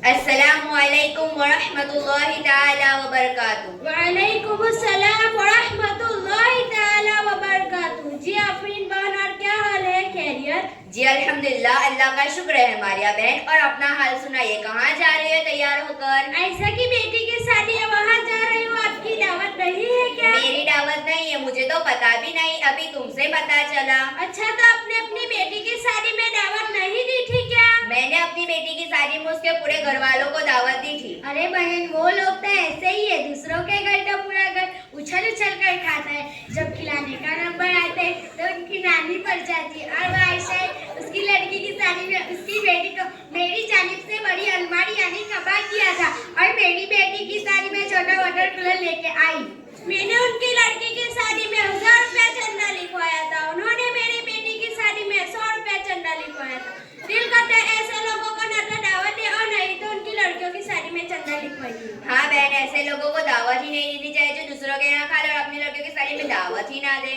अस्सलामुअलैकुम वरहमतुल्लाहि ताला वबरकातुहू। वालेकुमुस्सलाम वरहमतुल्लाहि ताला वबरकातुहू। जी आफरीन बहन, और क्या हाल है? खैरियत? जी अल्हम्दुलिल्लाह, अल्लाह का शुक्र है मारिया बहन। और अपना हाल सुनाइए, कहाँ जा रही है तैयार होकर? ऐसा की बेटी की शादी है, वहाँ जा रही हूँ। आपकी दावत नहीं है क्या? मेरी दावत नहीं है, मुझे तो पता भी नहीं, अभी तुमसे पता चला। अच्छा, तो आपने अपनी बेटी की शादी में दावत नहीं दी थी क्या? मैंने अपनी बेटी की शादी में उसके पूरे घर वालों को दावत दी थी। अरे बहन, वो लोग तो ऐसे ही है, दूसरों के घर का पूरा घर उछल उछल कर खाता है। जब खिलाने का नंबर आता है तो उनकी नानी पड़ जाती है। और वो आयशा उसकी लड़की की शादी में उसकी बेटी को मेरी जानिब से बड़ी अलमारी यानी कबाड़ दिया था, और मेरी बेटी की शादी में छोटा वाटर कूलर लेके आई। मैंने उनकी लड़की की शादी में 1000 रुपया चंदा लिखवाया था, उन्होंने मेरी बेटी की शादी में 100 रुपया चंदा लिखवाया था। दिल करता है ऐसे लोगों को न तो दावत दे और नहीं तो उनकी लड़कियों की शादी में चंदा लिखवाइए। हाँ बहन, ऐसे लोगों को दावत ही नहीं देनी चाहिए जो दूसरों के यहाँ खा ले और अपनी लड़कियों की शादी में दावत ही ना दे।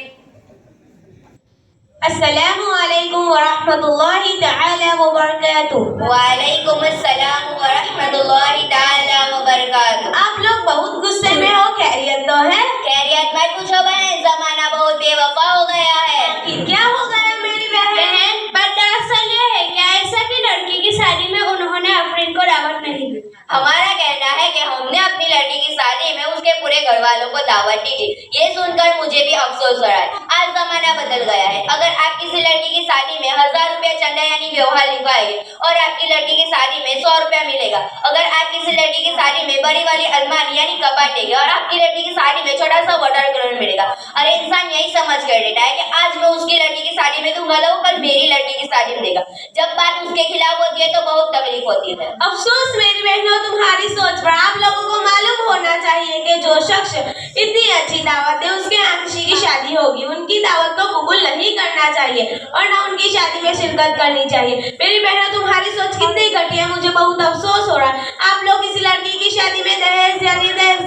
अस्सलामुअलैकुम वरहमतुल्लाहि ताला वबरकातुहू। वालेकुमुस्सलाम वरहमतुल्लाहि ताला वबरकातुहू। आप लोग बहुत गुस्से में हो, खैरियत तो है? खैरियत मत पूछो बहन, जमाना बहुत बेवफा हो गया है। आखिर क्या हो गया मेरी बहन? पर दरअसल ये है कि ऐसा की लड़की की शादी में उन्होंने आफरीन को दावत नहीं दी। हमारा कहना है कि हमने अपनी लड़की की शादी में उसके पूरे घर वालों को दावत दी थी। ये सुनकर मुझे भी अफसोस हो रहा है। आज जमाना बदल गया है। अगर आप किसी लड़की की शादी में 1000 रुपया चंदा यानी व्यवहार लिखवाएंगे और आपकी लड़की की शादी में 100 रुपया मिलेगा। अगर आप किसी लड़की की शादी में बड़ी वाली अलमारी यानी कबाड़ देंगे और आपकी लड़की की शादी में छोटा सा वाटर कूलर मिलेगा। अरे इंसान यही समझ कर लेता है कि आज मैं उसकी लड़की की शादी में दूंगा तो कल मेरी लड़की की शादी में देगा। जब बात उसके खिलाफ होती है तो बहुत तकलीफ होती है। अफसोस मेरी बहनों तुम्हारी सोच पर। आप लोगों को मालूम होना चाहिए कि जो शख्स इतनी अच्छी दावत दे उसके यहाँ किसी की शादी होगी, उनकी दावत को कबूल नहीं करना चाहिए और ना उनकी शादी में शिरकत करनी चाहिए। मेरी बहनों तुम्हारी सोच कितनी घटिया, मुझे बहुत अफसोस हो रहा है। आप लोग किसी लड़की की शादी में दहेज यानी दहेज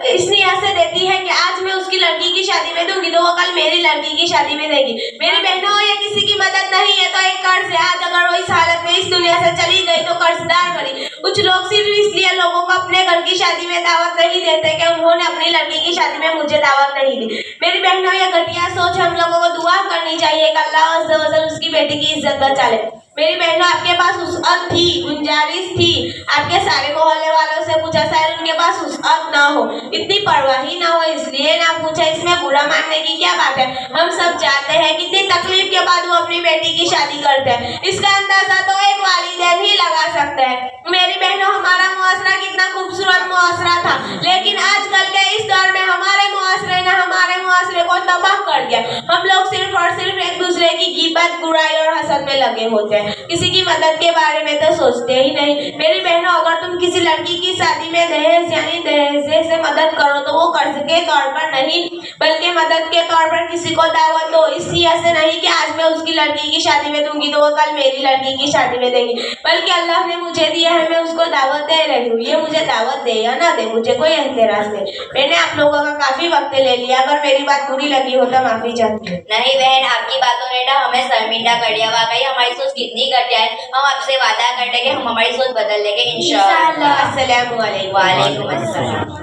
इसलिए ऐसे देती है कि आज मैं उसकी लड़की की शादी में दूंगी तो वो कल मेरी लड़की की शादी में देगी। मेरी बहनों, ये किसी की मदद नहीं है तो एक कर्ज है। आज अगर वो इस हालत में इस दुनिया से चली गई तो कर्जदार बनी। कुछ लोग सिर्फ इसलिए लोगों को अपने घर की शादी में दावत नहीं देते कि उन्होंने अपनी लड़की की शादी में मुझे दावत नहीं दी। मेरी बहनों, ये घटिया सोच, हम लोगों को दुआ करनी चाहिए कि अल्लाह अज़्ज़ व जल उसकी बेटी की इज्जत बचा ले। मेरी बहनों, आपके पास वुसअत थी, गुंजाइश थी, आपके सारे मोहल्ले वालों से पूछा, शायद उनके पास वुसअत ना हो, इतनी परवाही ना हो इसलिए ना पूछा। इसमें बुरा मानने की क्या बात है? हम सब जानते हैं कितनी तकलीफ के बाद वो अपनी बेटी की शादी करते हैं। इसका अंदाजा तो एक वालिदैन ही लगा सकते हैं। मेरी बहनों, हमारा मुआशरा कितना खूबसूरत मुआशरा था, लेकिन आजकल के इस दौर में हमारे मुआशरे ने हमारे मुआशरे को तबाह कर दिया। हम लोग सिर्फ और सिर्फ एक दूसरे की गिबत, बुराई और हसद में लगे होते हैं, किसी की मदद के बारे में तो सोचते ही नहीं। मेरी बहनों, अगर तुम किसी लड़की की शादी में दहेज यानी दहेज से मदद करो तो वो कर्ज के तौर पर नहीं बल्कि मदद के तौर पर किसी को दावत दो। इसी ऐसे नहीं कि आज मैं उसकी लड़की की शादी में दूंगी तो वो कल मेरी लड़की की शादी में देंगी, बल्कि अल्लाह ने मुझे दिया है, मैं उसको दावत दे रही हूँ। ये मुझे दावत दे या ना दे, मुझे कोई एतराज नहीं। मैंने आप लोगों का काफी वक्त ले लिया, अगर मेरी बात बुरी लगी हो तो माफी चाहती हूँ। नहीं बहन, आपकी बातों ने ना हमें शर्मिंदा कर दिया। वाकई हमारी सोच कितनी घटिया है। हम आपसे वादा करते हैं कि हम हमारी सोच बदल लेंगे इंशाअल्लाह। अस्सलाम वालेकुम। वालेकुम अस्सलाम।